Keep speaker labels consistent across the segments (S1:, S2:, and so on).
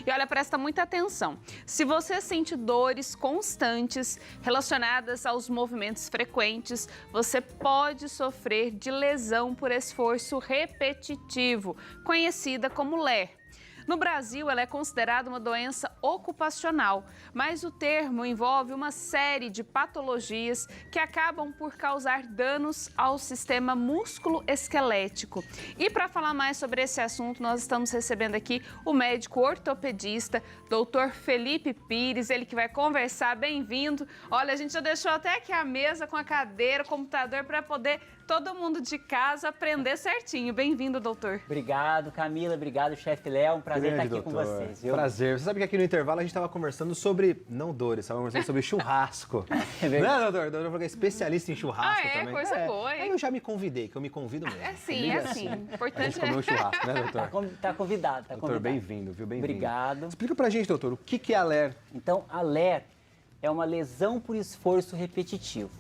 S1: E olha, presta muita atenção. Se você sente dores constantes relacionadas aos movimentos frequentes, você pode sofrer de lesão por esforço repetitivo, conhecida como LER. No Brasil, ela é considerada uma doença ocupacional, mas o termo envolve uma série de patologias que acabam por causar danos ao sistema músculo-esquelético. E para falar mais sobre esse assunto, nós estamos recebendo aqui o médico ortopedista, Dr. Felipe Pires, ele que vai conversar. Bem-vindo. Olha, a gente já deixou até aqui a mesa com a cadeira, o computador, para poder todo mundo de casa aprender certinho. Bem-vindo, doutor.
S2: Obrigado, Camila. Obrigado, chefe Léo. Um prazer estar aqui com vocês, viu?
S3: Prazer. Você sabe que aqui no intervalo a gente estava conversando sobre, não dores, estava conversando sobre churrasco.
S2: É verdade.
S3: Não é, doutor? O doutor falou que é especialista em churrasco também.
S1: Coisa boa, hein?
S3: Aí eu já me convidei, que eu me convido mesmo.
S1: É assim.
S3: A
S1: Importante
S3: gente comeu um churrasco, né, doutor?
S2: Tá convidado,
S3: Doutor, bem-vindo, viu? Bem-vindo.
S2: Obrigado.
S3: Explica pra gente, doutor, o que é a LER?
S2: Então, a LER é uma lesão por esforço repetitivo.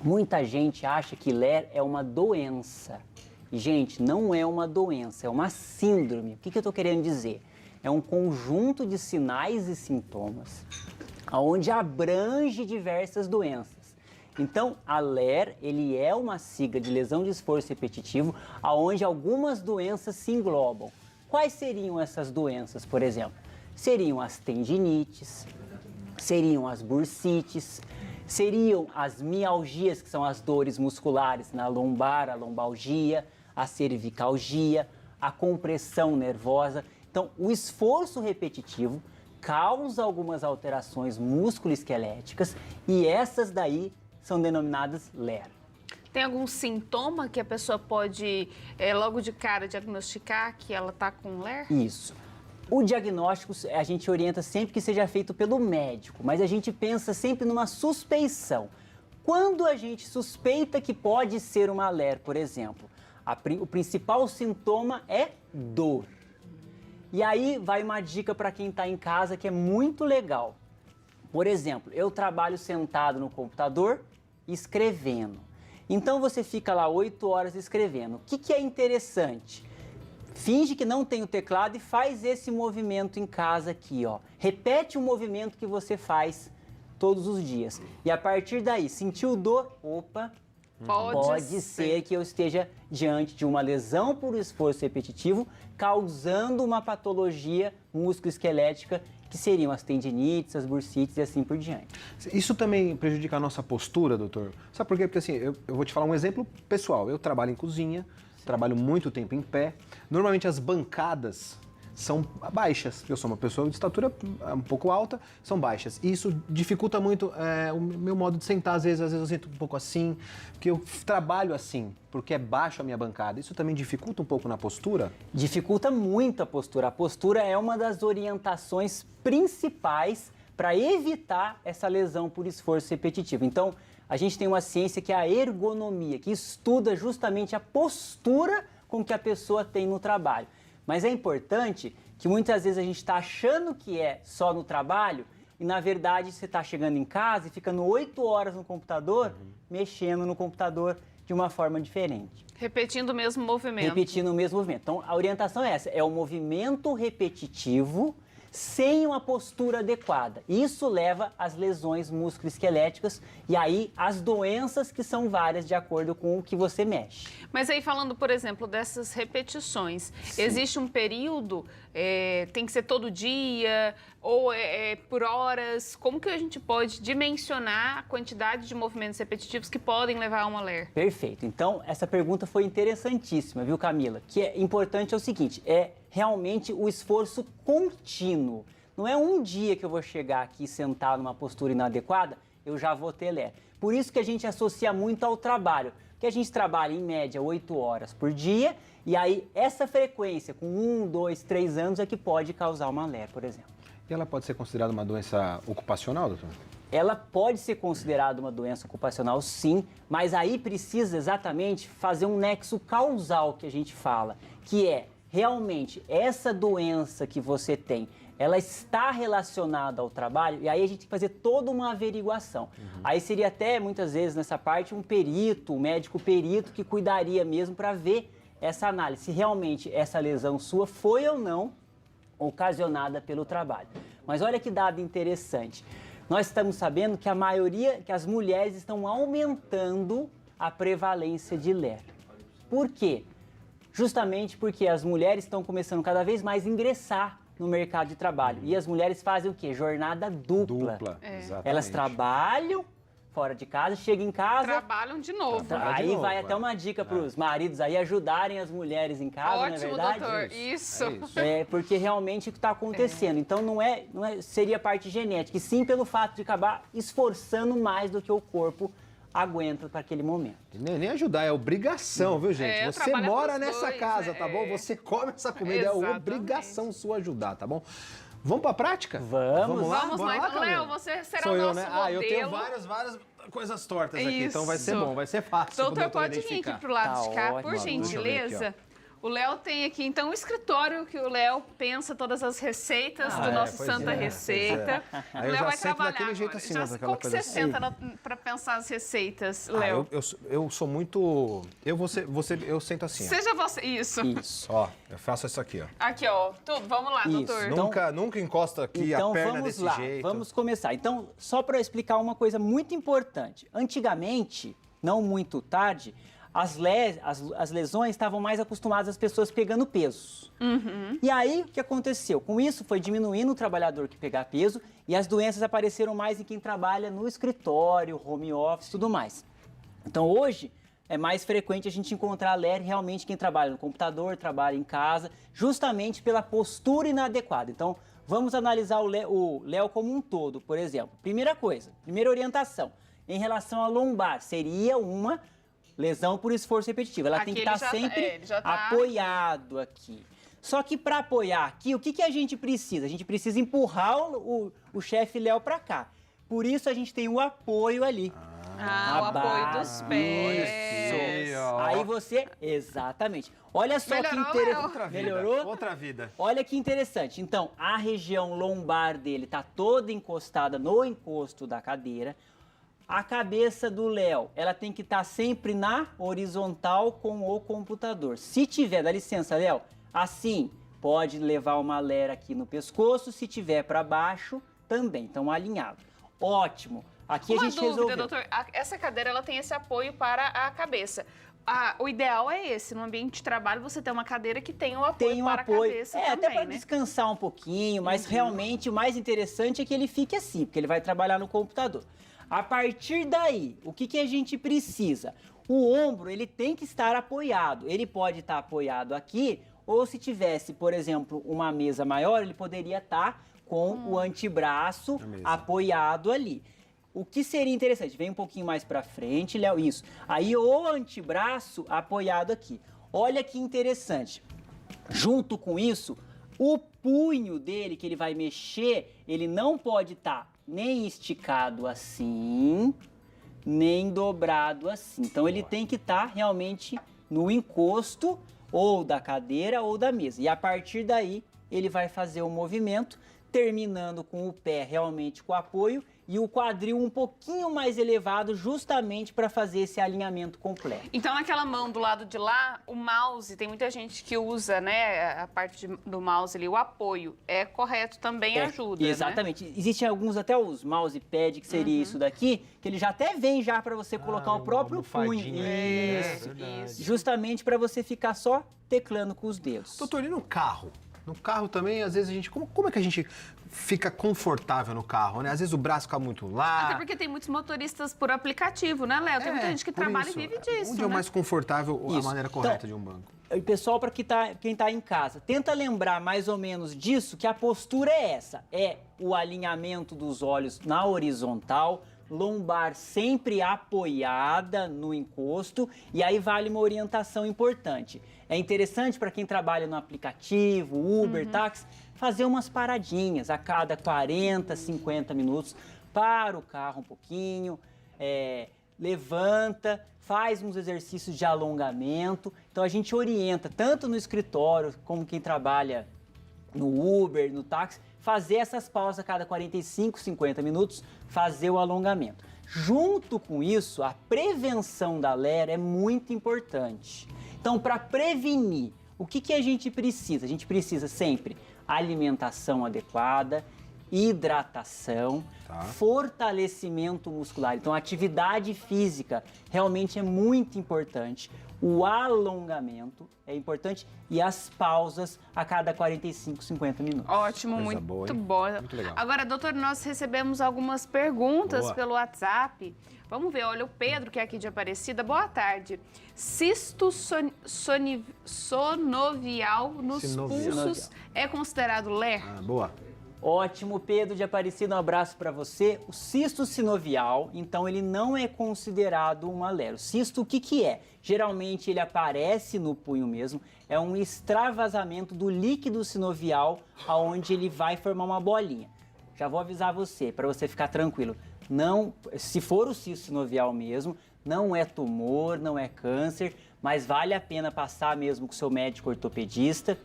S2: Muita gente acha que LER é uma doença. E, gente, não é uma doença, é uma síndrome. O que eu estou querendo dizer? É um conjunto de sinais e sintomas onde abrange diversas doenças. Então, a LER, ele é uma sigla de lesão de esforço repetitivo, onde algumas doenças se englobam. Quais seriam essas doenças, por exemplo? Seriam as tendinites, seriam as bursites, seriam as mialgias, que são as dores musculares na lombar, a lombalgia, a cervicalgia, a compressão nervosa. Então, o esforço repetitivo causa algumas alterações músculo-esqueléticas e essas daí são denominadas LER.
S1: Tem algum sintoma que a pessoa pode, logo de cara, diagnosticar que ela está com LER?
S2: Isso. O diagnóstico a gente orienta sempre que seja feito pelo médico, mas a gente pensa sempre numa suspeição. Quando a gente suspeita que pode ser uma LER, por exemplo, o principal sintoma é dor. E aí vai uma dica para quem está em casa que é muito legal. Por exemplo, eu trabalho sentado no computador escrevendo. Então você fica lá 8 horas escrevendo. O que é interessante? Finge que não tem o teclado e faz esse movimento em casa aqui, ó. Repete o movimento que você faz todos os dias. E a partir daí, sentiu dor? Opa, pode ser que eu esteja diante de uma lesão por esforço repetitivo, causando uma patologia musculoesquelética, que seriam as tendinites, as bursites e assim por diante.
S3: Isso também prejudica a nossa postura, doutor? Sabe por quê? Porque assim, eu vou te falar um exemplo pessoal. Eu trabalho em cozinha, trabalho muito tempo em pé. Normalmente as bancadas são baixas. Eu sou uma pessoa de estatura um pouco alta, são baixas. E isso dificulta muito o meu modo de sentar. Às vezes eu sinto um pouco assim, porque eu trabalho assim, porque é baixo a minha bancada. Isso também dificulta um pouco na postura?
S2: Dificulta muito a postura. A postura é uma das orientações principais para evitar essa lesão por esforço repetitivo. Então, a gente tem uma ciência que é a ergonomia, que estuda justamente a postura com que a pessoa tem no trabalho. Mas é importante que muitas vezes a gente está achando que é só no trabalho e, na verdade, você está chegando em casa e ficando 8 horas no computador, mexendo no computador de uma forma diferente.
S1: Repetindo o mesmo movimento.
S2: Repetindo o mesmo movimento. Então, a orientação é essa, é o movimento repetitivo sem uma postura adequada. Isso leva às lesões musculoesqueléticas e aí às doenças que são várias de acordo com o que você mexe.
S1: Mas aí falando, por exemplo, dessas repetições, existe um período, tem que ser todo dia ou por horas? Como que a gente pode dimensionar a quantidade de movimentos repetitivos que podem levar a uma LER?
S2: Perfeito. Então, essa pergunta foi interessantíssima, viu, Camila? Que é importante é o seguinte, realmente o esforço contínuo. Não é um dia que eu vou chegar aqui e sentar numa postura inadequada, eu já vou ter LER. Por isso que a gente associa muito ao trabalho, porque a gente trabalha em média 8 horas por dia, e aí essa frequência com 1, 2, 3 anos é que pode causar uma LER, por exemplo.
S3: E ela pode ser considerada uma doença ocupacional, doutor?
S2: Ela pode ser considerada uma doença ocupacional, sim, mas aí precisa exatamente fazer um nexo causal que a gente fala, que é realmente essa doença que você tem, ela está relacionada ao trabalho e aí a gente tem que fazer toda uma averiguação. Aí seria até, muitas vezes, nessa parte, um perito, um médico perito que cuidaria mesmo para ver essa análise, se realmente essa lesão sua foi ou não ocasionada pelo trabalho. Mas olha que dado interessante. Nós estamos sabendo que que as mulheres estão aumentando a prevalência de LER. Por quê? Justamente porque as mulheres estão começando cada vez mais a ingressar no mercado de trabalho. E as mulheres fazem o quê? Jornada dupla.
S3: Exatamente.
S2: Elas trabalham fora de casa, chegam em casa...
S1: Trabalham de novo.
S2: Aí vai até uma dica para os maridos aí ajudarem as mulheres em casa, não é
S1: Ótimo,
S2: verdade?
S1: doutor. Isso.
S2: Porque realmente o que está acontecendo. Então não seria parte genética, e sim pelo fato de acabar esforçando mais do que o corpo aguenta para aquele momento.
S3: Nem ajudar, é obrigação, viu, gente? Você mora
S1: pros
S3: nessa
S1: dois,
S3: casa, tá bom? Você come essa comida,
S1: Exatamente.
S3: é obrigação sua ajudar, tá bom? Vamos pra prática?
S2: Vamos.
S3: lá?
S1: Vamos lá, então, Léo, você será
S3: Sou
S1: o
S3: eu,
S1: nosso
S3: né?
S1: modelo.
S3: Eu tenho várias coisas tortas aqui, então vai ser
S1: Isso.
S3: bom, vai ser fácil. pro
S1: Doutor, pode vir
S3: identificar.
S1: aqui pro lado
S2: Tá
S1: de cá,
S2: ótimo.
S1: por
S3: Deixa eu ver aqui,
S1: gentileza. O Léo tem aqui, então, o escritório que o Léo pensa todas as receitas do nosso
S3: pois
S1: Santa
S3: é,
S1: Receita.
S3: pois é.
S1: O
S3: Aí eu
S1: Léo
S3: já
S1: vai
S3: sento
S1: trabalhar
S3: daquele jeito
S1: agora.
S3: assim,
S1: Já,
S3: né, daquela
S1: como que
S3: coisa
S1: você
S3: assim.
S1: senta para pensar as receitas, Léo?
S3: Eu sou muito... Eu sento assim, ó.
S1: Seja você. Isso.
S2: Isso.
S3: Ó, eu faço isso aqui, ó.
S1: Aqui, ó. Tudo. Vamos lá,
S2: Isso.
S1: doutor.
S2: Então-
S3: Nunca encosta aqui
S2: Então
S3: a perna
S2: vamos
S3: desse
S2: lá,
S3: jeito.
S2: vamos começar. Então, só para explicar uma coisa muito importante. Antigamente, não muito tarde, as lesões estavam mais acostumadas às pessoas pegando pesos. E aí, o que aconteceu? Com isso, foi diminuindo o trabalhador que pegar peso e as doenças apareceram mais em quem trabalha no escritório, home office e tudo mais. Então, hoje, é mais frequente a gente encontrar LER realmente quem trabalha no computador, trabalha em casa, justamente pela postura inadequada. Então, vamos analisar o Léo como um todo, por exemplo. Primeira orientação, em relação à lombar, seria uma lesão por esforço repetitivo. Ela
S1: Aqui
S2: tem que
S1: ele
S2: estar
S1: já tá-
S2: sempre
S1: ele já tá-
S2: apoiado aqui. Só que para apoiar aqui, o que a gente precisa? A gente precisa empurrar o chefe Léo para cá. Por isso a gente tem o apoio ali.
S1: Ah, o apoio dos pés.
S3: Aí, ó.
S2: Aí você... Exatamente. Olha só que
S1: Melhorou,
S2: interessante.
S1: Léo?
S3: Outra vida.
S2: Melhorou?
S3: Outra vida.
S2: Olha que interessante. Então, a região lombar dele tá toda encostada no encosto da cadeira. A cabeça do Léo, ela tem que estar sempre na horizontal com o computador. Se tiver, dá licença, Léo, assim, pode levar uma LER aqui no pescoço. Se tiver para baixo, também. Então, alinhado. Ótimo. Aqui
S1: Uma
S2: a gente
S1: dúvida,
S2: resolveu.
S1: doutor. Essa cadeira ela tem esse apoio para a cabeça. O ideal é esse, no ambiente de trabalho, você ter uma cadeira que tenha o apoio
S2: Tem um
S1: para
S2: apoio.
S1: a cabeça
S2: até
S1: também,
S2: para
S1: né?
S2: descansar um pouquinho, mas realmente o mais interessante é que ele fique assim, porque ele vai trabalhar no computador. A partir daí, o que a gente precisa? O ombro, ele tem que estar apoiado. Ele pode estar apoiado aqui, ou se tivesse, por exemplo, uma mesa maior, ele poderia estar com o antebraço apoiado ali. O que seria interessante? Vem um pouquinho mais para frente, Léo, isso. Aí o antebraço apoiado aqui. Olha que interessante. Junto com isso, o punho dele que ele vai mexer, ele não pode estar nem esticado assim, nem dobrado assim. Então ele tem que estar realmente no encosto ou da cadeira ou da mesa. E a partir daí ele vai fazer o movimento, terminando com o pé realmente com apoio e o quadril um pouquinho mais elevado, justamente para fazer esse alinhamento completo.
S1: Então, naquela mão do lado de lá, o mouse, tem muita gente que usa, né, a parte do mouse ali, o apoio. É correto também, ajuda, né?
S2: Exatamente. Existem alguns, até os mousepad, que seria isso daqui, que ele já até vem já para você colocar o próprio punho. Isso.
S1: Isso.
S2: Justamente para você ficar só teclando com os dedos.
S3: Doutor, e no carro? No carro também, às vezes a gente... Como é que a gente fica confortável no carro, né? Às vezes o braço fica muito lá.
S1: Até porque tem muitos motoristas por aplicativo, né, Léo? Tem muita gente que
S3: por
S1: trabalha
S3: isso.
S1: e vive disso,
S3: Onde é o
S1: né?
S3: mais confortável a
S2: Isso.
S3: maneira
S2: Então,
S3: correta de um banco?
S2: E pessoal, para quem tá em casa, tenta lembrar mais ou menos disso, que a postura é essa. É o alinhamento dos olhos na horizontal, lombar sempre apoiada no encosto, e aí vale uma orientação importante. É interessante para quem trabalha no aplicativo, Uber, táxi, fazer umas paradinhas a cada 40, 50 minutos. Para o carro um pouquinho, levanta, faz uns exercícios de alongamento. Então a gente orienta, tanto no escritório como quem trabalha no Uber, no táxi, fazer essas pausas a cada 45, 50 minutos, fazer o alongamento. Junto com isso, a prevenção da LER é muito importante. Então, para prevenir, o que a gente precisa? A gente precisa sempre alimentação adequada, hidratação, fortalecimento muscular. Então, a atividade física realmente é muito importante. O alongamento é importante e as pausas a cada 45, 50 minutos.
S1: Ótimo,
S3: Coisa
S1: muito
S3: boa, hein?
S1: bom.
S3: Muito legal.
S1: Agora, doutor, nós recebemos algumas perguntas
S3: Boa.
S1: pelo WhatsApp. Vamos ver, olha, o Pedro, que é aqui de Aparecida. Boa tarde. Cisto sonovial nos
S3: Sinovial.
S1: pulsos é considerado LER?
S3: Ah, boa.
S2: Ótimo, Pedro de Aparecida, um abraço para você. O cisto sinovial, então, ele não é considerado uma LER. O cisto, o que que é? Geralmente ele aparece no punho mesmo, é um extravasamento do líquido sinovial, aonde ele vai formar uma bolinha. Já vou avisar você, para você ficar tranquilo. Não, se for o cisto sinovial mesmo, não é tumor, não é câncer, mas vale a pena passar mesmo com o seu médico ortopedista.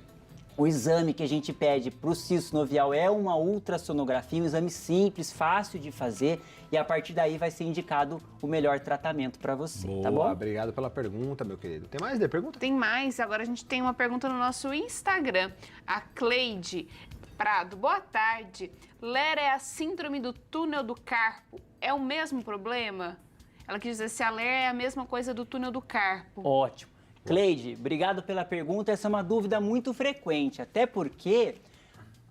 S2: O exame que a gente pede para o cisto sinovial é uma ultrassonografia, um exame simples, fácil de fazer, e a partir daí vai ser indicado o melhor tratamento para você,
S3: Boa,
S2: tá bom?
S3: obrigado pela pergunta, meu querido. Tem mais de pergunta?
S1: Tem mais, agora a gente tem uma pergunta no nosso Instagram. A Cleide Prado, boa tarde. LER é a síndrome do túnel do carpo. É o mesmo problema? Ela quis dizer se a LER é a mesma coisa do túnel do carpo.
S2: Ótimo. Cleide, obrigado pela pergunta. Essa é uma dúvida muito frequente, até porque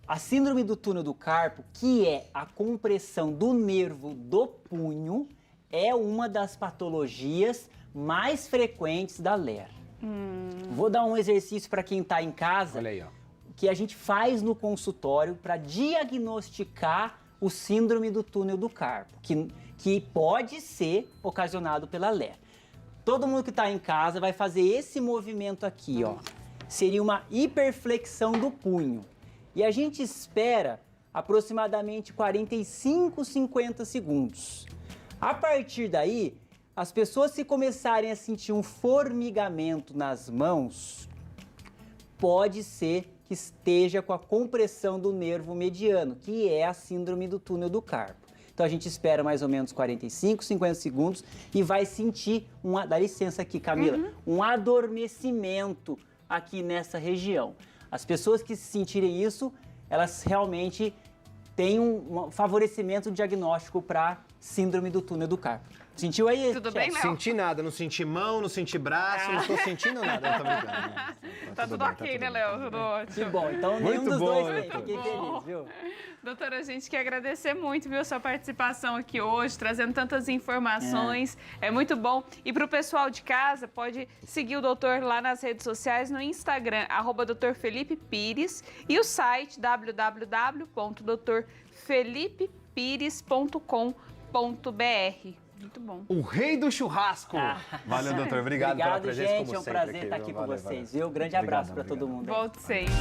S2: a síndrome do túnel do carpo, que é a compressão do nervo do punho, é uma das patologias mais frequentes da LER. Vou dar um exercício para quem está em casa,
S3: Olha aí, ó.
S2: que a gente faz no consultório para diagnosticar o síndrome do túnel do carpo, que pode ser ocasionado pela LER. Todo mundo que está em casa vai fazer esse movimento aqui, ó. Seria uma hiperflexão do punho. E a gente espera aproximadamente 45, 50 segundos. A partir daí, as pessoas se começarem a sentir um formigamento nas mãos, pode ser que esteja com a compressão do nervo mediano, que é a síndrome do túnel do carpo. Então a gente espera mais ou menos 45, 50 segundos e vai sentir, dá licença aqui, Camila, um adormecimento aqui nessa região. As pessoas que sentirem isso, elas realmente têm um favorecimento diagnóstico para síndrome do túnel do carpo. Sentiu aí?
S1: Tudo
S2: chefe?
S1: bem, Léo?
S3: Senti nada, não senti mão, não senti braço, não tô sentindo nada. Não, tô brincando.
S1: Tá tudo ok, né, Léo? Tudo
S2: Que
S1: ótimo.
S2: bom, então nenhum
S3: Muito
S2: dos
S3: bom,
S2: dois tem.
S3: doutor.
S2: Fiquei feliz, viu?
S1: Doutora, a gente quer agradecer muito, viu, sua participação aqui hoje, trazendo tantas informações. É muito bom. E para o pessoal de casa, pode seguir o doutor lá nas redes sociais, no Instagram, @Dr. Felipe Pires, e o site www.drfelipepires.com.br. Muito bom.
S3: O rei do churrasco. Valeu, doutor. Obrigado pela presença,
S2: gente.
S3: como
S2: É um
S3: sempre
S2: prazer
S3: aqui,
S2: estar aqui
S3: viu?
S2: com
S3: Valeu,
S2: vocês,
S3: valeu.
S2: viu? Grande abraço para
S3: Obrigadão,
S2: todo mundo.
S1: Volte sempre.